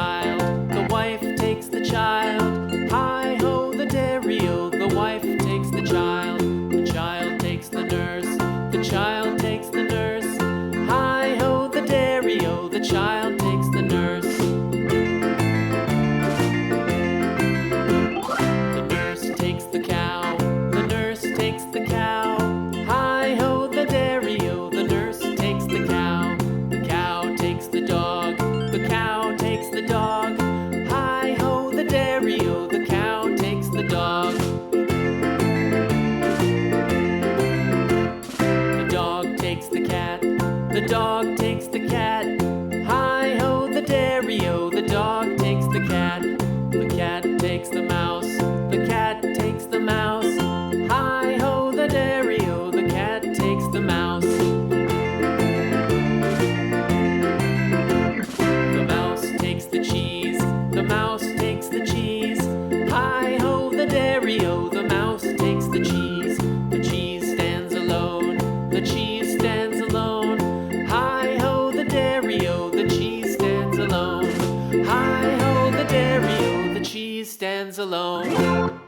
child, the wife takes the child. Hi-ho, the dairy-o, the wife takes the child takes the nurse, the child takes the nurse. Hi-ho, the dairy-o, the child takes the nurse. The nurse takes the cow, the nurse takes the cow. Hi-ho, the dairy-o, the nurse takes the cow. The cow takes the dog, the cow takes the dog. Hi-ho, the dairy-o, the cow takes the dog. The dog takes the cat, the dog takes the cat. Hi-ho, the dairy-o, the dog takes the cat. The cat takes the mouse, the cat takes the mouse. Hi-ho, the dairy-o, the cat takes the mouse. The mouse takes the cheese, the mouse takes the cheese. Hi-ho, the dairy-o, the mouse takes the cheese. The cheese stands alone, the cheese stands alone. Hi-ho, the dairy-o, the cheese stands alone. Hi-ho, the dairy-o, the cheese stands alone.